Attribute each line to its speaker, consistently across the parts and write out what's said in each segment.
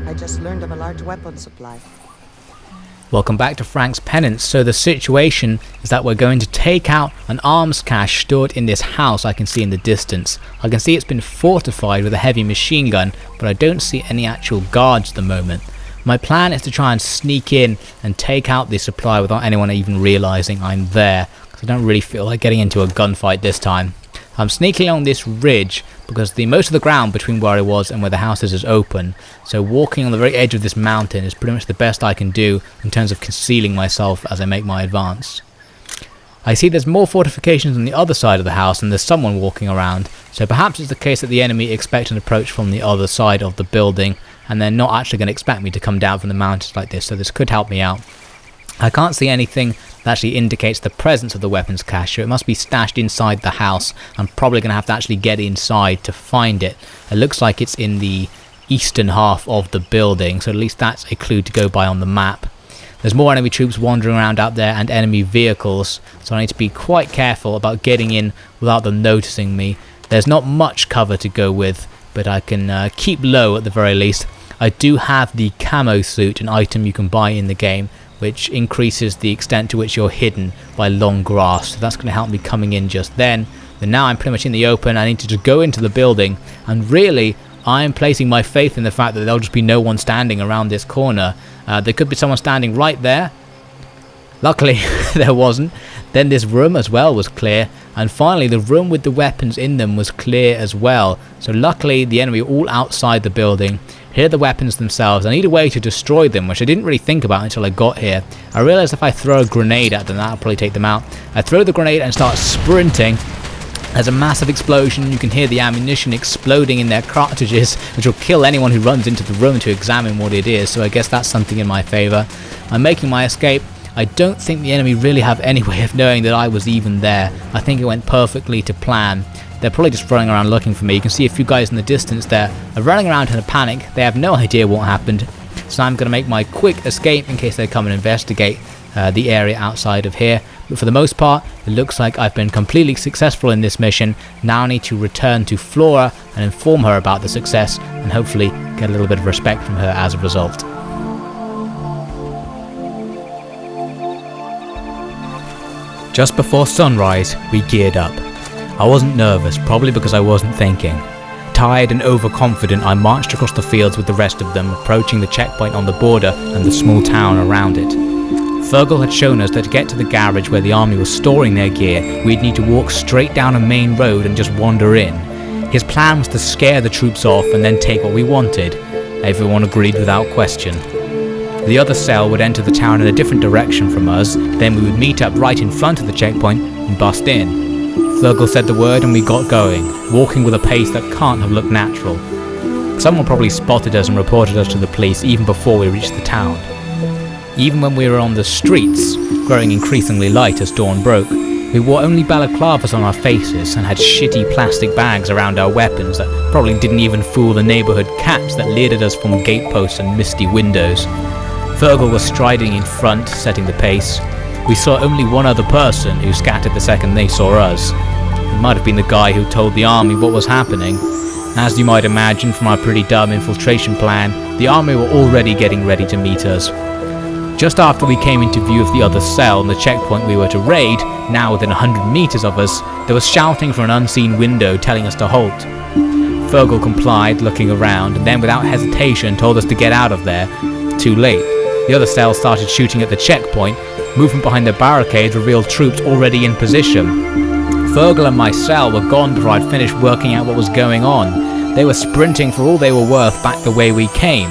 Speaker 1: I just learned of a large weapon supply.
Speaker 2: Welcome back to Frank's Penance. So the situation is that we're going to take out an arms cache stored in this house I can see in the distance. I can see it's been fortified with a heavy machine gun, but I don't see any actual guards at the moment. My plan is to try and sneak in and take out this supply without anyone even realizing I'm there, because I don't really feel like getting into a gunfight this time. I'm sneaking along this ridge because most of the ground between where I was and where the house is open, so walking on the very edge of this mountain is pretty much the best I can do in terms of concealing myself as I make my advance. I see there's more fortifications on the other side of the house and there's someone walking around, so perhaps it's the case that the enemy expect an approach from the other side of the building and they're not actually going to expect me to come down from the mountains like this, so this could help me out. I can't see anything that actually indicates the presence of the weapons cache, so it must be stashed inside the house. I'm probably going to have to actually get inside to find it. It looks like it's in the eastern half of the building, so at least that's a clue to go by on the map. There's more enemy troops wandering around out there and enemy vehicles, so I need to be quite careful about getting in without them noticing me. There's not much cover to go with, but I can keep low at the very least. I do have the camo suit, an item you can buy in the game, which increases the extent to which you're hidden by long grass, so that's going to help me coming in just then. But now I'm pretty much in the open. I need to just go into the building, and really I'm placing my faith in the fact that there'll just be no one standing around this corner. There could be someone standing right there. Luckily there wasn't. Then this room as well was clear, and finally the room with the weapons in them was clear as well. So luckily the enemy are all outside the building. Here are the weapons themselves. I need a way to destroy them, which I didn't really think about until I got here. I realised if I throw a grenade at them, that'll probably take them out. I throw the grenade and start sprinting. There's a massive explosion. You can hear the ammunition exploding in their cartridges, which will kill anyone who runs into the room to examine what it is, so I guess that's something in my favour. I'm making my escape. I don't think the enemy really have any way of knowing that I was even there. I think it went perfectly to plan. They're probably just running around looking for me. You can see a few guys in the distance there are running around in a panic. They have no idea what happened. So I'm going to make my quick escape in case they come and investigate the area outside of here. But for the most part, it looks like I've been completely successful in this mission. Now I need to return to Flora and inform her about the success and hopefully get a little bit of respect from her as a result. Just before sunrise, we geared up. I wasn't nervous, probably because I wasn't thinking. Tired and overconfident, I marched across the fields with the rest of them, approaching the checkpoint on the border and the small town around it. Fergal had shown us that to get to the garage where the army was storing their gear, we'd need to walk straight down a main road and just wander in. His plan was to scare the troops off and then take what we wanted. Everyone agreed without question. The other cell would enter the town in a different direction from us, then we would meet up right in front of the checkpoint and bust in. Fergal said the word and we got going, walking with a pace that can't have looked natural. Someone probably spotted us and reported us to the police even before we reached the town. Even when we were on the streets, growing increasingly light as dawn broke, we wore only balaclavas on our faces and had shitty plastic bags around our weapons that probably didn't even fool the neighbourhood cats that leered at us from gateposts and misty windows. Fergal was striding in front, setting the pace. We saw only one other person who scattered the second they saw us. It might have been the guy who told the army what was happening. As you might imagine from our pretty dumb infiltration plan, the army were already getting ready to meet us. Just after we came into view of the other cell and the checkpoint we were to raid, now within 100 meters of us, there was shouting from an unseen window telling us to halt. Fergal complied, looking around, and then without hesitation told us to get out of there. Too late. The other cell started shooting at the checkpoint. Movement behind the barricades revealed troops already in position. Fergal and my cell were gone before I'd finished working out what was going on. They were sprinting for all they were worth back the way we came.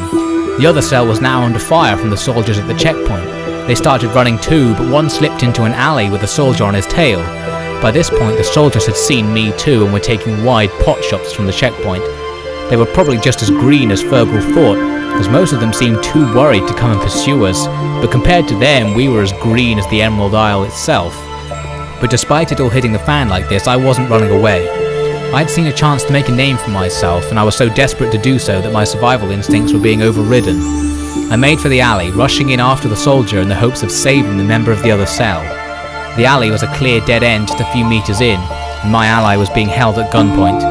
Speaker 2: The other cell was now under fire from the soldiers at the checkpoint. They started running too, but one slipped into an alley with a soldier on his tail. By this point the soldiers had seen me too and were taking wide pot shots from the checkpoint. They were probably just as green as Fergal thought, as most of them seemed too worried to come and pursue us, but compared to them we were as green as the Emerald Isle itself. But despite it all hitting the fan like this, I wasn't running away. I'd seen a chance to make a name for myself, and I was so desperate to do so that my survival instincts were being overridden. I made for the alley, rushing in after the soldier in the hopes of saving the member of the other cell. The alley was a clear dead end just a few meters in, and my ally was being held at gunpoint.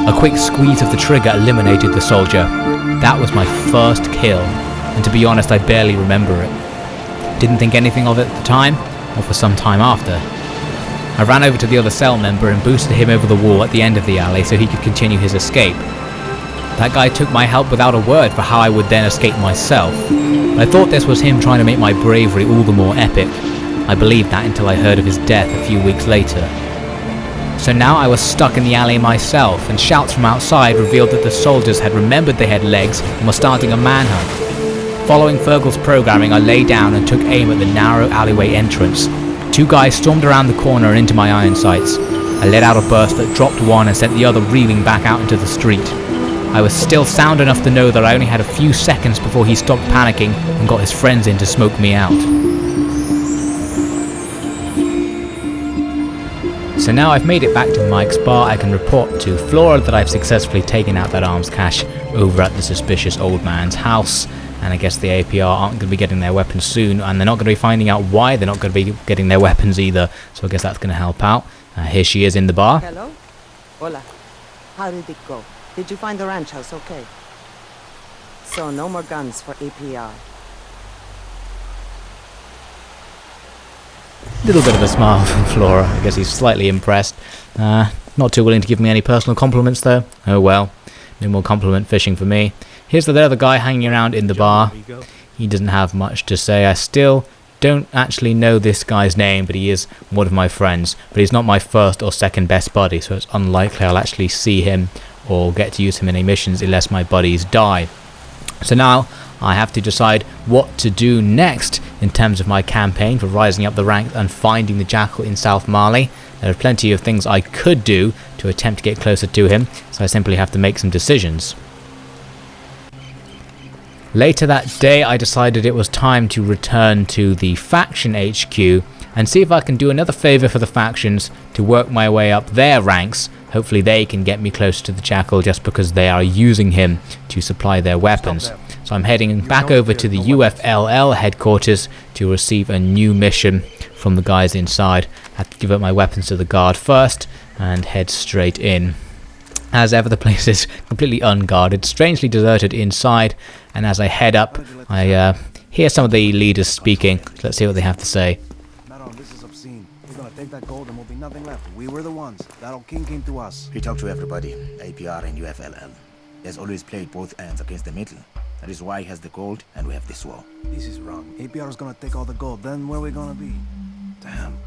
Speaker 2: A quick squeeze of the trigger eliminated the soldier. That was my first kill, and to be honest, I barely remember it. Didn't think anything of it at the time, or for some time after. I ran over to the other cell member and boosted him over the wall at the end of the alley so he could continue his escape. That guy took my help without a word for how I would then escape myself. I thought this was him trying to make my bravery all the more epic. I believed that until I heard of his death a few weeks later. So now I was stuck in the alley myself, and shouts from outside revealed that the soldiers had remembered they had legs and were starting a manhunt. Following Fergal's programming, I lay down and took aim at the narrow alleyway entrance. Two guys stormed around the corner and into my iron sights. I let out a burst that dropped one and sent the other reeling back out into the street. I was still sound enough to know that I only had a few seconds before he stopped panicking and got his friends in to smoke me out. So now I've made it back to Mike's bar, I can report to Flora that I've successfully taken out that arms cache over at the suspicious old man's house. And I guess the APR aren't going to be getting their weapons soon, and they're not going to be finding out why they're not going to be getting their weapons either, so I guess that's going to help out. Here she is in the bar.
Speaker 1: Hello? Hola. How did it go? Did you find the ranch house okay? So no more guns for APR.
Speaker 2: Little bit of a smile from Flora. I guess he's slightly impressed. Not too willing to give me any personal compliments though. Oh well. No more compliment fishing for me. Here's the other guy hanging around in the bar. He doesn't have much to say. I still don't actually know this guy's name, but he is one of my friends. But he's not my first or second best buddy, so it's unlikely I'll actually see him or get to use him in any missions unless my buddies die. So now I have to decide what to do next in terms of my campaign for rising up the ranks and finding the Jackal in South Mali. There are plenty of things I could do to attempt to get closer to him, so I simply have to make some decisions. Later that day I decided it was time to return to the faction HQ and see if I can do another favour for the factions to work my way up their ranks. Hopefully they can get me close to the Jackal just because they are using him to supply their weapons. So I'm heading back over to the UFLL headquarters to receive a new mission from the guys inside. I have to give up my weapons to the guard first and head straight in. As ever, the place is completely unguarded, strangely deserted inside, and as I head up, I hear some of the leaders speaking. Let's see what they have to say.
Speaker 3: This is obscene. We're gonna take that gold and will be nothing left. We were the ones. That old king came to us.
Speaker 4: We talked to everybody, APR and UFLL. He has always played both ends against the middle. That is why he has the gold and we have this war.
Speaker 3: This is wrong. APR is gonna take all the gold. Then where are we gonna be? Damn.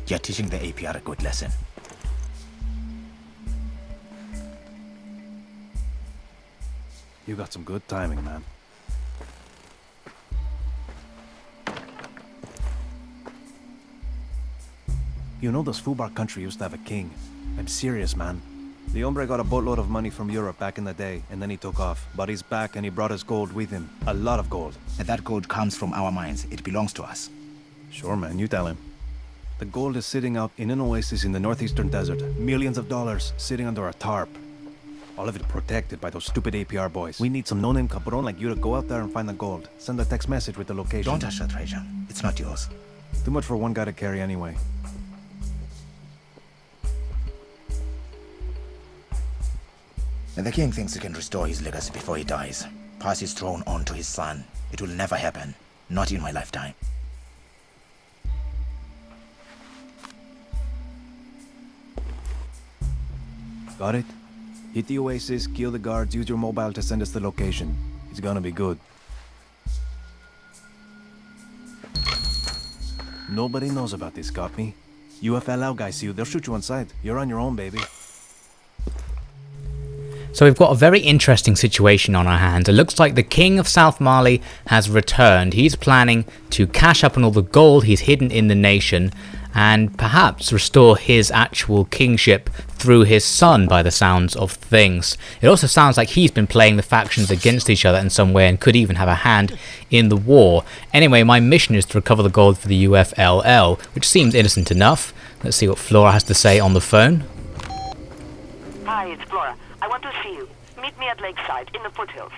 Speaker 4: You're teaching the APR a good lesson.
Speaker 3: You got some good timing, man. You know this Fubar country used to have a king. I'm serious, man. The hombre got a boatload of money from Europe back in the day, and then he took off. But he's back and he brought his gold with him. A lot of gold.
Speaker 4: And that gold comes from our mines. It belongs to us.
Speaker 3: Sure, man, you tell him. The gold is sitting out in an oasis in the northeastern desert. Millions of dollars sitting under a tarp. All of it protected by those stupid APR boys. We need some no-name cabron like you to go out there and find the gold. Send a text message with the location.
Speaker 4: Don't touch that treasure. It's not yours.
Speaker 3: Too much for one guy to carry anyway.
Speaker 4: And the king thinks he can restore his legacy before he dies. Pass his throne on to his son. It will never happen. Not in my lifetime.
Speaker 3: Got it? Hit the oasis, kill the guards, use your mobile to send us the location. It's gonna be good. Nobody knows about this, got me? UFLL guys see you, they'll shoot you on sight. You're on your own, baby.
Speaker 2: So we've got a very interesting situation on our hands. It looks like the king of South Mali has returned. He's planning to cash up on all the gold he's hidden in the nation and perhaps restore his actual kingship through his son by the sounds of things. It also sounds like he's been playing the factions against each other in some way and could even have a hand in the war. Anyway, my mission is to recover the gold for the UFLL, which seems innocent enough. Let's see what Flora has to say on the phone.
Speaker 5: Hi, it's Flora. I want to see you. Meet me at Lakeside, in the foothills.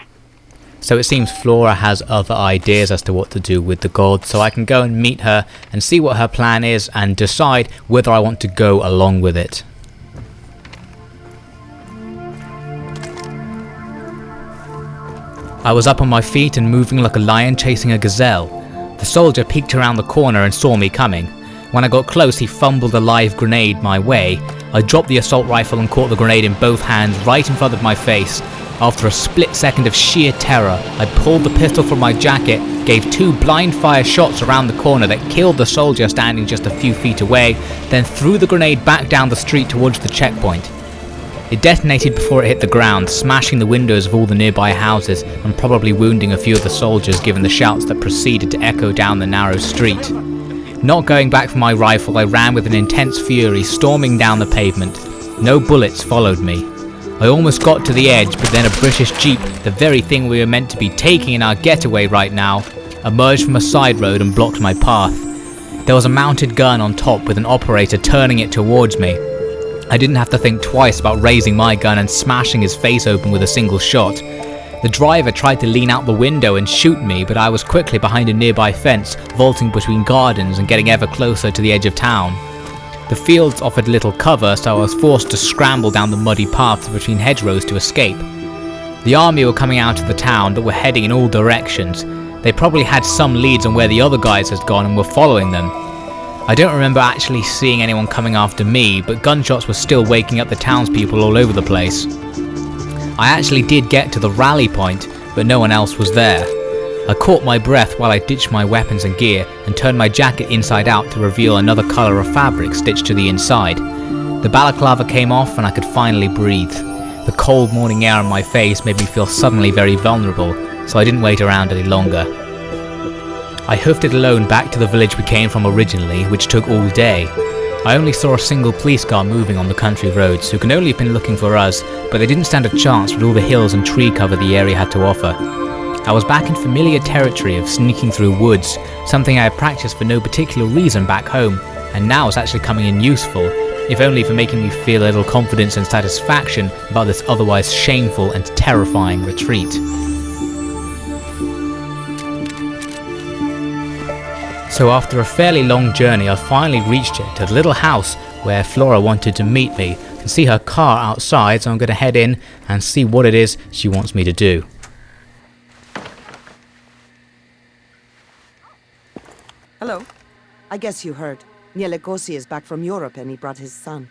Speaker 2: So it seems Flora has other ideas as to what to do with the gold, so I can go and meet her and see what her plan is and decide whether I want to go along with it. I was up on my feet and moving like a lion chasing a gazelle. The soldier peeked around the corner and saw me coming. When I got close, he fumbled a live grenade my way. I dropped the assault rifle and caught the grenade in both hands right in front of my face. After a split second of sheer terror, I pulled the pistol from my jacket, gave 2 blind fire shots around the corner that killed the soldier standing just a few feet away, then threw the grenade back down the street towards the checkpoint. It detonated before it hit the ground, smashing the windows of all the nearby houses and probably wounding a few of the soldiers given the shouts that proceeded to echo down the narrow street. Not going back for my rifle, I ran with an intense fury, storming down the pavement. No bullets followed me. I almost got to the edge, but then a British jeep, the very thing we were meant to be taking in our getaway right now, emerged from a side road and blocked my path. There was a mounted gun on top with an operator turning it towards me. I didn't have to think twice about raising my gun and smashing his face open with a single shot. The driver tried to lean out the window and shoot me, but I was quickly behind a nearby fence, vaulting between gardens and getting ever closer to the edge of town. The fields offered little cover, so I was forced to scramble down the muddy paths between hedgerows to escape. The army were coming out of the town but were heading in all directions. They probably had some leads on where the other guys had gone and were following them. I don't remember actually seeing anyone coming after me, but gunshots were still waking up the townspeople all over the place. I actually did get to the rally point, but no one else was there. I caught my breath while I ditched my weapons and gear and turned my jacket inside out to reveal another colour of fabric stitched to the inside. The balaclava came off and I could finally breathe. The cold morning air on my face made me feel suddenly very vulnerable, so I didn't wait around any longer. I hoofed it alone back to the village we came from originally, which took all day. I only saw a single police car moving on the country roads, who can only have been looking for us, but they didn't stand a chance with all the hills and tree cover the area had to offer. I was back in familiar territory of sneaking through woods, something I had practiced for no particular reason back home, and now was actually coming in useful, if only for making me feel a little confidence and satisfaction about this otherwise shameful and terrifying retreat. So after a fairly long journey, I finally reached it, to the little house where Flora wanted to meet me. I can see her car outside, so I'm going to head in and see what it is she wants me to do.
Speaker 1: Hello. I guess you heard. Nielekosi is back from Europe and he brought his son.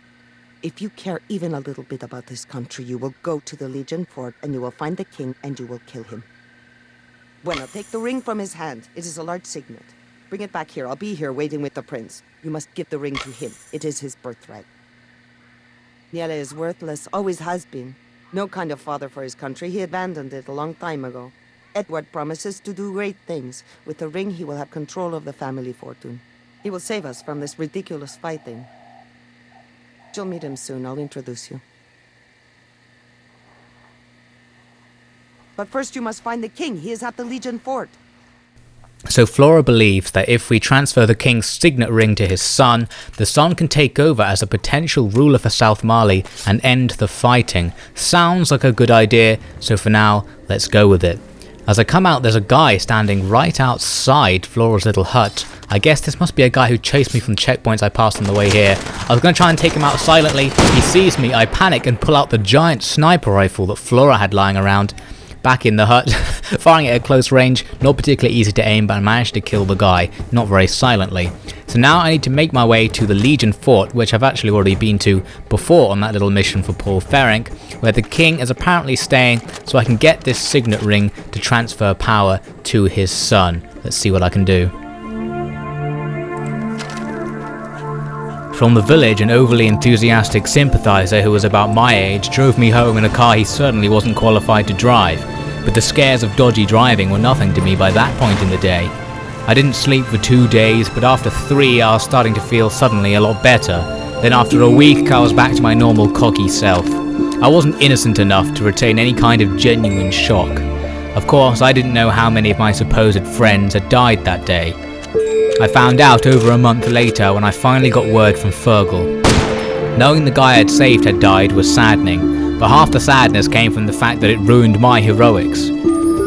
Speaker 1: If you care even a little bit about this country, you will go to the Legion Fort and you will find the king and you will kill him. Bueno, take the ring from his hand. It is a large signet. Bring it back here. I'll be here waiting with the prince. You must give the ring to him. It is his birthright. Niele is worthless, always has been. No kind of father for his country. He abandoned it a long time ago. Edward promises to do great things. With the ring, he will have control of the family fortune. He will save us from this ridiculous fighting. You'll meet him soon. I'll introduce you. But first you must find the king. He is at the Legion Fort.
Speaker 2: So Flora believes that if we transfer the king's signet ring to his son, the son can take over as a potential ruler for South Mali and end the fighting. Sounds like a good idea, so for now, let's go with it. As I come out, there's a guy standing right outside Flora's little hut. I guess this must be a guy who chased me from checkpoints I passed on the way here. I was going to try and take him out silently. He sees me, I panic and pull out the giant sniper rifle that Flora had lying around. Back in the hut, firing it at close range, not particularly easy to aim, but I managed to kill the guy, not very silently. So now I need to make my way to the Legion Fort, which I've actually already been to before on that little mission for Paul Ferenc, where the king is apparently staying, so I can get this signet ring to transfer power to his son. Let's see what I can do. From the village, an overly enthusiastic sympathiser who was about my age drove me home in a car he certainly wasn't qualified to drive, but the scares of dodgy driving were nothing to me by that point in the day. I didn't sleep for 2 days, but after 3 I was starting to feel suddenly a lot better. Then after a week I was back to my normal cocky self. I wasn't innocent enough to retain any kind of genuine shock. Of course, I didn't know how many of my supposed friends had died that day. I found out over a month later when I finally got word from Fergal. Knowing the guy I'd saved had died was saddening, but half the sadness came from the fact that it ruined my heroics.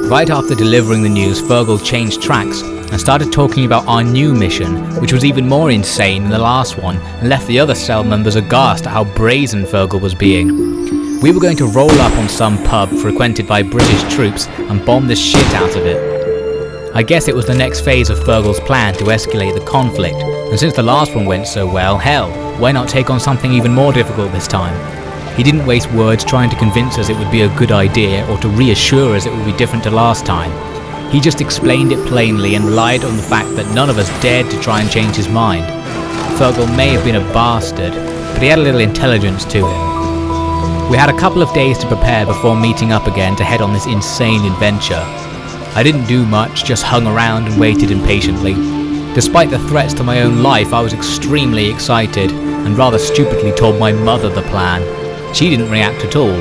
Speaker 2: Right after delivering the news, Fergal changed tracks and started talking about our new mission, which was even more insane than the last one, and left the other cell members aghast at how brazen Fergal was being. We were going to roll up on some pub frequented by British troops and bomb the shit out of it. I guess it was the next phase of Fergal's plan to escalate the conflict, and since the last one went so well, hell, why not take on something even more difficult this time? He didn't waste words trying to convince us it would be a good idea or to reassure us it would be different to last time. He just explained it plainly and relied on the fact that none of us dared to try and change his mind. Fergal may have been a bastard, but he had a little intelligence to him. We had a couple of days to prepare before meeting up again to head on this insane adventure. I didn't do much, just hung around and waited impatiently. Despite the threats to my own life, I was extremely excited and rather stupidly told my mother the plan. She didn't react at all.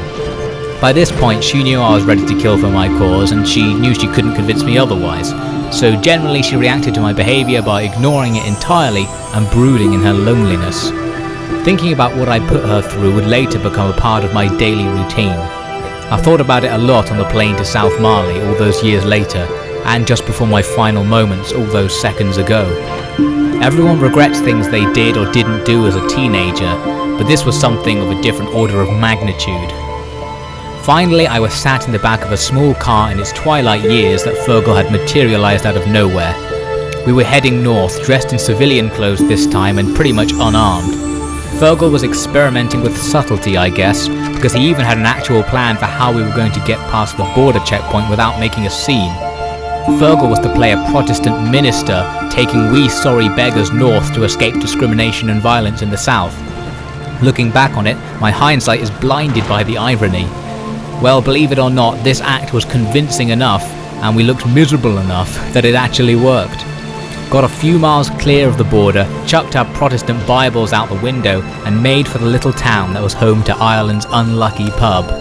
Speaker 2: By this point, she knew I was ready to kill for my cause, and she knew she couldn't convince me otherwise. So generally she reacted to my behaviour by ignoring it entirely and brooding in her loneliness. Thinking about what I put her through would later become a part of my daily routine. I thought about it a lot on the plane to South Mali all those years later, and just before my final moments all those seconds ago. Everyone regrets things they did or didn't do as a teenager, but this was something of a different order of magnitude. Finally, I was sat in the back of a small car in its twilight years that Fergal had materialised out of nowhere. We were heading north, dressed in civilian clothes this time and pretty much unarmed. Fergal was experimenting with subtlety, I guess, because he even had an actual plan for how we were going to get past the border checkpoint without making a scene. Fergal was to play a Protestant minister taking we sorry beggars north to escape discrimination and violence in the south. Looking back on it, my hindsight is blinded by the irony. Well, believe it or not, this act was convincing enough, and we looked miserable enough, that it actually worked. Got a few miles clear of the border, chucked our Protestant Bibles out the window, and made for the little town that was home to Ireland's unlucky pub.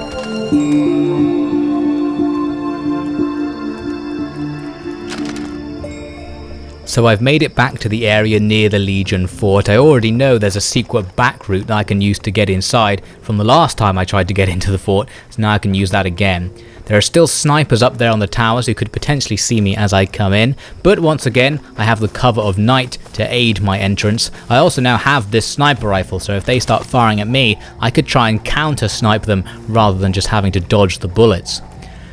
Speaker 2: So I've made it back to the area near the Legion fort. I already know there's a secret back route that I can use to get inside from the last time I tried to get into the fort, so now I can use that again. There are still snipers up there on the towers who could potentially see me as I come in, but once again I have the cover of night to aid my entrance. I also now have this sniper rifle, so if they start firing at me, I could try and counter snipe them rather than just having to dodge the bullets.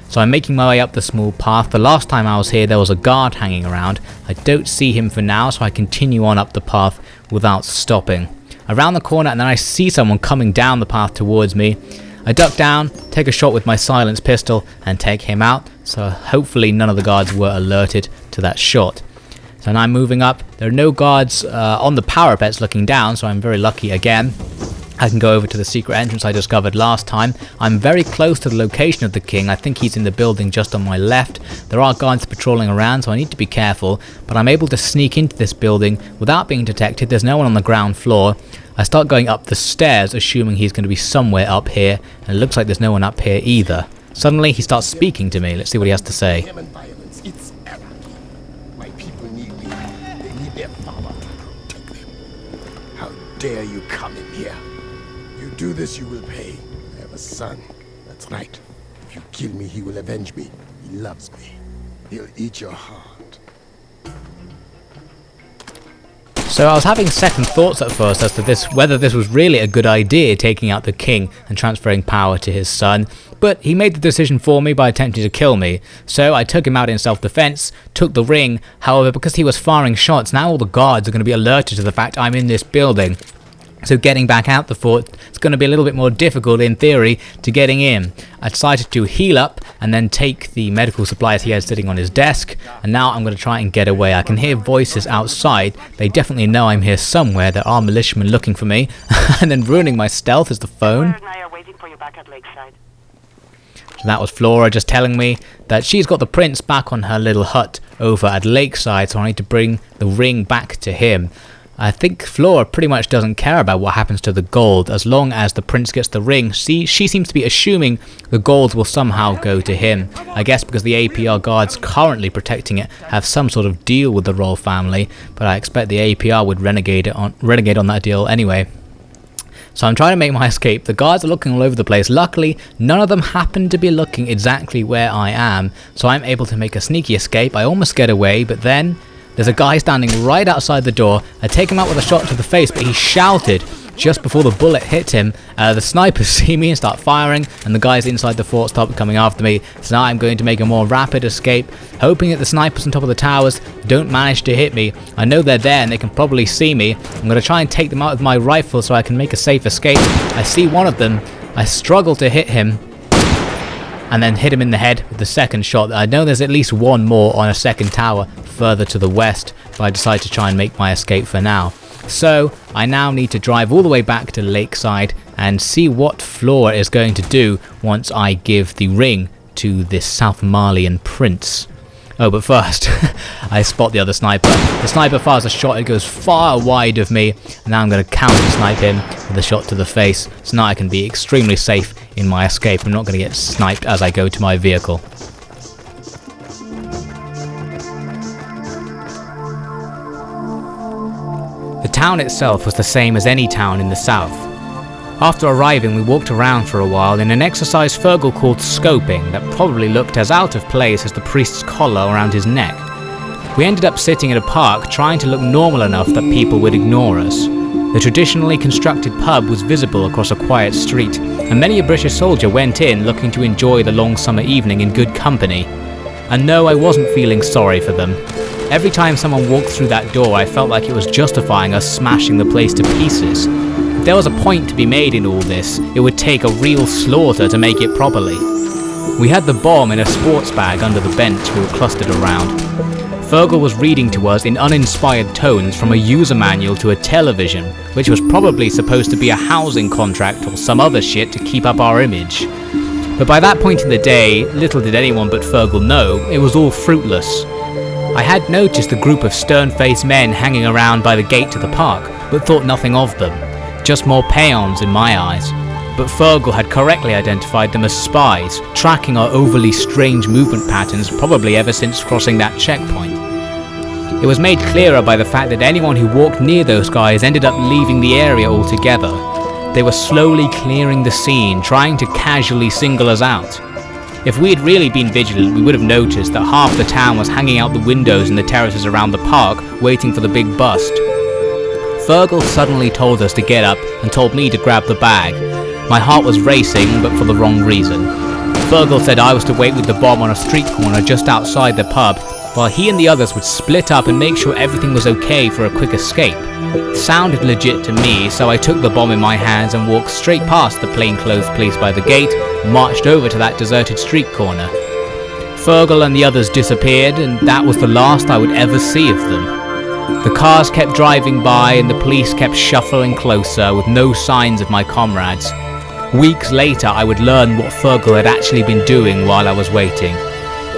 Speaker 2: So I'm making my way up the small path. The last time I was here there was a guard hanging around. I don't see him for now, so I continue on up the path without stopping. Around the corner and then I see someone coming down the path towards me. I duck down, take a shot with my silenced pistol and take him out, so hopefully none of the guards were alerted to that shot. So now I'm moving up. There are no guards on the parapets looking down, so I'm very lucky again. I can go over to the secret entrance I discovered last time. I'm very close to the location of the king. I think he's in the building just on my left. There are guards patrolling around, so I need to be careful, but I'm able to sneak into this building without being detected. There's no one on the ground floor. I start going up the stairs, assuming he's going to be somewhere up here, and it looks like there's no one up here either. Suddenly he starts speaking to me. Let's see what he has to say.
Speaker 5: It's anarchy. My people need me. They need their father to protect them. How dare you come in here? You do this, you will pay. I have a son. That's right. If you kill me, he will avenge me. He loves me. He'll eat your heart.
Speaker 2: So I was having second thoughts at first as to whether this was really a good idea, taking out the king and transferring power to his son, but he made the decision for me by attempting to kill me. So I took him out in self-defense, took the ring. However, because he was firing shots, now all the guards are going to be alerted to the fact I'm in this building. So getting back out the fort, it's going to be a little bit more difficult in theory to getting in. I decided to heal up and then take the medical supplies he had sitting on his desk, and now I'm going to try and get away. I can hear voices outside. They definitely know I'm here somewhere. There are militiamen looking for me. And then ruining my stealth is the phone.
Speaker 6: And I are waiting for you back at Lakeside.
Speaker 2: So that was Flora just telling me that she's got the prince back on her little hut over at Lakeside, so I need to bring the ring back to him. I think Flora pretty much doesn't care about what happens to the gold. As long as the prince gets the ring, she seems to be assuming the gold will somehow go to him. I guess because the APR guards currently protecting it have some sort of deal with the royal family, but I expect the APR would renegade on that deal anyway. So I'm trying to make my escape. The guards are looking all over the place. Luckily, none of them happen to be looking exactly where I am, so I'm able to make a sneaky escape. I almost get away, but then there's a guy standing right outside the door. I take him out with a shot to the face, but he shouted just before the bullet hit him. The snipers see me and start firing, and the guys inside the fort start coming after me. So now I'm going to make a more rapid escape, hoping that the snipers on top of the towers don't manage to hit me. I know they're there and they can probably see me. I'm going to try and take them out with my rifle so I can make a safe escape. I see one of them. I struggle to hit him, and then hit him in the head with the second shot. I know there's at least one more on a second tower further to the west, but I decide to try and make my escape for now. So I now need to drive all the way back to Lakeside and see what Flora is going to do once I give the ring to this South Malian prince. Oh, but first, I spot the other sniper. The sniper fires a shot, it goes far wide of me, and now I'm going to counter-snipe him with a shot to the face, so now I can be extremely safe in my escape. I'm not going to get sniped as I go to my vehicle. The town itself was the same as any town in the south. After arriving, we walked around for a while in an exercise Fergal called scoping that probably looked as out of place as the priest's collar around his neck. We ended up sitting in a park trying to look normal enough that people would ignore us. The traditionally constructed pub was visible across a quiet street, and many a British soldier went in looking to enjoy the long summer evening in good company. And no, I wasn't feeling sorry for them. Every time someone walked through that door, I felt like it was justifying us smashing the place to pieces. If there was a point to be made in all this, it would take a real slaughter to make it properly. We had the bomb in a sports bag under the bench we were clustered around. Fergal was reading to us in uninspired tones from a user manual to a television, which was probably supposed to be a housing contract or some other shit to keep up our image. But by that point in the day, little did anyone but Fergal know, it was all fruitless. I had noticed a group of stern-faced men hanging around by the gate to the park, but thought nothing of them. Just more peons in my eyes. But Fergal had correctly identified them as spies, tracking our overly strange movement patterns probably ever since crossing that checkpoint. It was made clearer by the fact that anyone who walked near those guys ended up leaving the area altogether. They were slowly clearing the scene, trying to casually single us out. If we had really been vigilant, we would have noticed that half the town was hanging out the windows in the terraces around the park, waiting for the big bust. Fergal suddenly told us to get up and told me to grab the bag. My heart was racing, but for the wrong reason. Fergal said I was to wait with the bomb on a street corner just outside the pub, while he and the others would split up and make sure everything was okay for a quick escape. Sounded legit to me, so I took the bomb in my hands and walked straight past the plainclothes police by the gate, and marched over to that deserted street corner. Fergal and the others disappeared, and that was the last I would ever see of them. The cars kept driving by and the police kept shuffling closer with no signs of my comrades. Weeks later, I would learn what Fergal had actually been doing while I was waiting.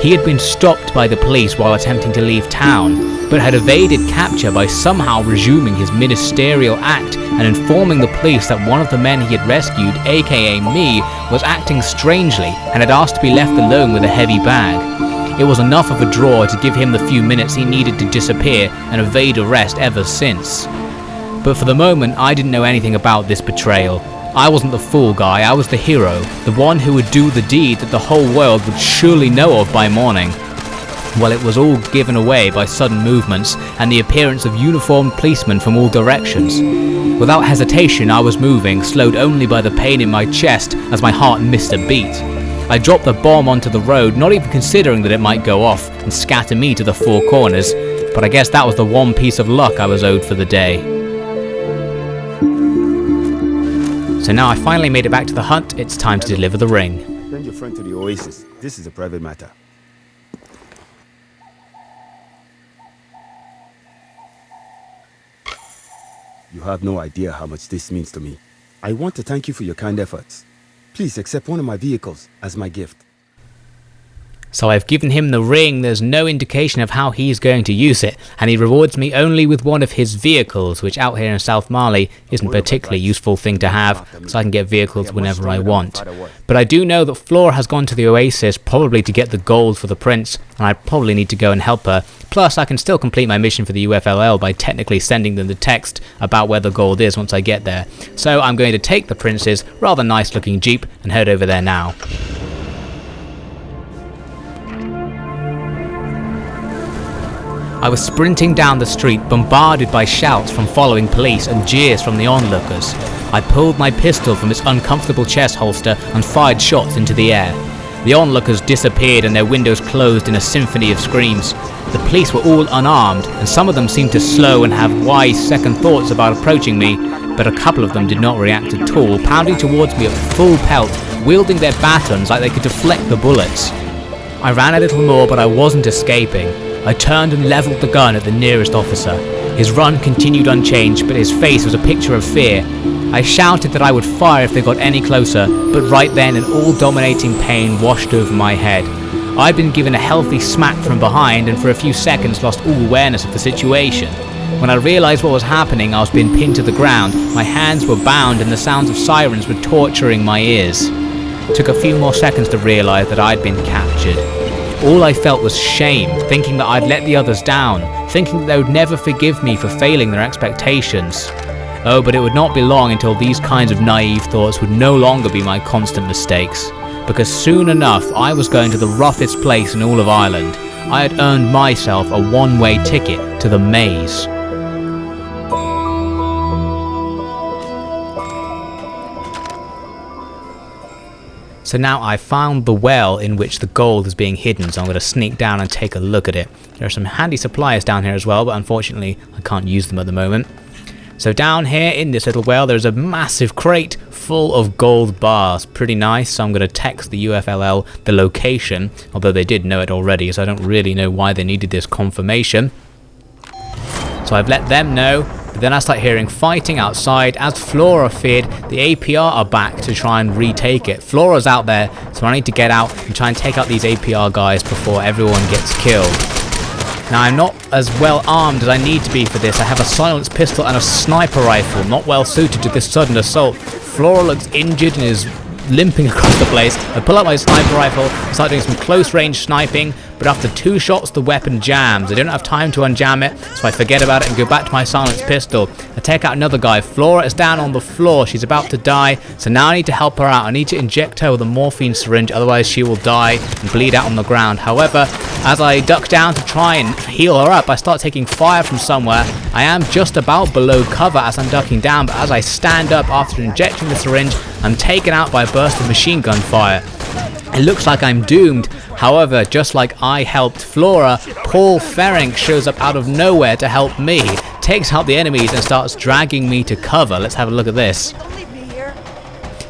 Speaker 2: He had been stopped by the police while attempting to leave town, but had evaded capture by somehow resuming his ministerial act and informing the police that one of the men he had rescued, aka me, was acting strangely and had asked to be left alone with a heavy bag. It was enough of a draw to give him the few minutes he needed to disappear and evade arrest ever since. But for the moment, I didn't know anything about this betrayal. I wasn't the fool guy, I was the hero, the one who would do the deed that the whole world would surely know of by morning. Well, it was all given away by sudden movements and the appearance of uniformed policemen from all directions. Without hesitation, I was moving, slowed only by the pain in my chest as my heart missed a beat. I dropped the bomb onto the road, not even considering that it might go off and scatter me to the four corners, but I guess that was the one piece of luck I was owed for the day. So now I finally made it back to the hut, it's time to deliver the ring.
Speaker 7: Send your friend to the oasis. This is a private matter. You have no idea how much this means to me. I want to thank you for your kind efforts. Please accept one of my vehicles as my gift.
Speaker 2: So I've given him the ring, there's no indication of how he's going to use it, and he rewards me only with one of his vehicles, which out here in South Mali isn't a particularly useful thing to have, so I can get vehicles whenever I want. But I do know that Flora has gone to the oasis, probably to get the gold for the prince, and I probably need to go and help her. Plus, I can still complete my mission for the UFLL by technically sending them the text about where the gold is once I get there. So I'm going to take the prince's rather nice looking jeep and head over there now. I was sprinting down the street, bombarded by shouts from following police and jeers from the onlookers. I pulled my pistol from its uncomfortable chest holster and fired shots into the air. The onlookers disappeared and their windows closed in a symphony of screams. The police were all unarmed, and some of them seemed to slow and have wise second thoughts about approaching me, but a couple of them did not react at all, pounding towards me at full pelt, wielding their batons like they could deflect the bullets. I ran a little more, but I wasn't escaping. I turned and levelled the gun at the nearest officer. His run continued unchanged, but his face was a picture of fear. I shouted that I would fire if they got any closer, but right then an all-dominating pain washed over my head. I'd been given a healthy smack from behind and for a few seconds lost all awareness of the situation. When I realised what was happening, I was being pinned to the ground, my hands were bound and the sounds of sirens were torturing my ears. It took a few more seconds to realise that I'd been captured. All I felt was shame, thinking that I'd let the others down, thinking that they would never forgive me for failing their expectations. Oh, but it would not be long until these kinds of naive thoughts would no longer be my constant mistakes. Because soon enough, I was going to the roughest place in all of Ireland. I had earned myself a one-way ticket to the maze. So now I've found the well in which the gold is being hidden, so I'm going to sneak down and take a look at it. There are some handy supplies down here as well, but unfortunately I can't use them at the moment. So down here in this little well there's a massive crate full of gold bars. Pretty nice, so I'm going to text the UFLL the location, although they did know it already, so I don't really know why they needed this confirmation. So I've let them know. But then I start hearing fighting outside. As Flora feared, the APR are back to try and retake it. Flora's out there, so I need to get out and try and take out these APR guys before everyone gets killed. Now I'm not as well armed as I need to be for this. I have a silenced pistol and a sniper rifle, not well suited to this sudden assault. Flora looks injured and is limping across the place. I pull out my sniper rifle, start doing some close range sniping, but after 2 shots the weapon jams. I don't have time to unjam it, so I forget about it and go back to my silenced pistol. I take out another guy. Flora is down on the floor, she's about to die, so now I need to help her out. I need to inject her with a morphine syringe, otherwise she will die and bleed out on the ground. However, as I duck down to try and heal her up, I start taking fire from somewhere. I am just about below cover as I'm ducking down, but as I stand up after injecting the syringe, I'm taken out by a burst of machine gun fire. It looks like I'm doomed. However, just like I helped Flora, Paul Ferenc shows up out of nowhere to help me, takes out the enemies and starts dragging me to cover. Let's have a look at this.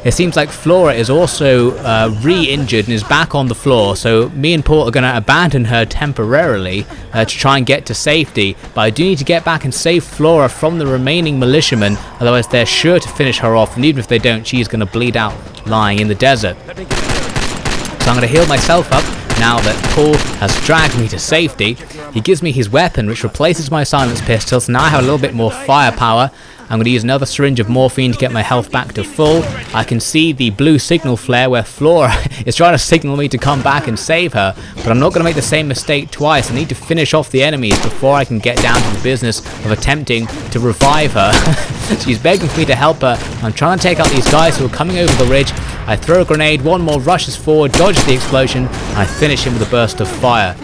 Speaker 2: It seems like Flora is also re-injured and is back on the floor, so me and Paul are going to abandon her temporarily to try and get to safety, but I do need to get back and save Flora from the remaining militiamen, otherwise they're sure to finish her off, and even if they don't, she's going to bleed out lying in the desert. So I'm going to heal myself up now that Paul has dragged me to safety. He gives me his weapon, which replaces my silenced pistol, so now I have a little bit more firepower. I'm going to use another syringe of morphine to get my health back to full. I can see the blue signal flare where Flora is trying to signal me to come back and save her, but I'm not going to make the same mistake twice. I need to finish off the enemies before I can get down to the business of attempting to revive her. She's begging for me to help her. I'm trying to take out these guys who are coming over the ridge. I throw a grenade, one more rushes forward, dodges the explosion, and I finish him with a burst of fire.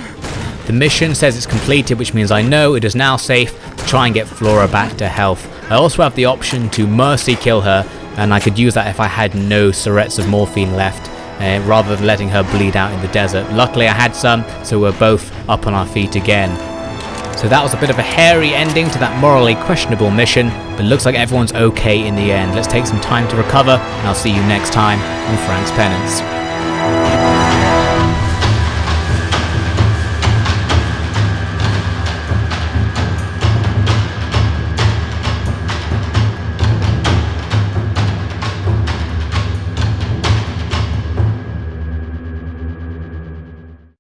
Speaker 2: The mission says it's completed, which means I know it is now safe to try and get Flora back to health. I also have the option to mercy kill her, and I could use that if I had no syrettes of morphine left, rather than letting her bleed out in the desert. Luckily I had some, so we're both up on our feet again. So that was a bit of a hairy ending to that morally questionable mission, but looks like everyone's okay in the end. Let's take some time to recover, and I'll see you next time on Frank's Penance.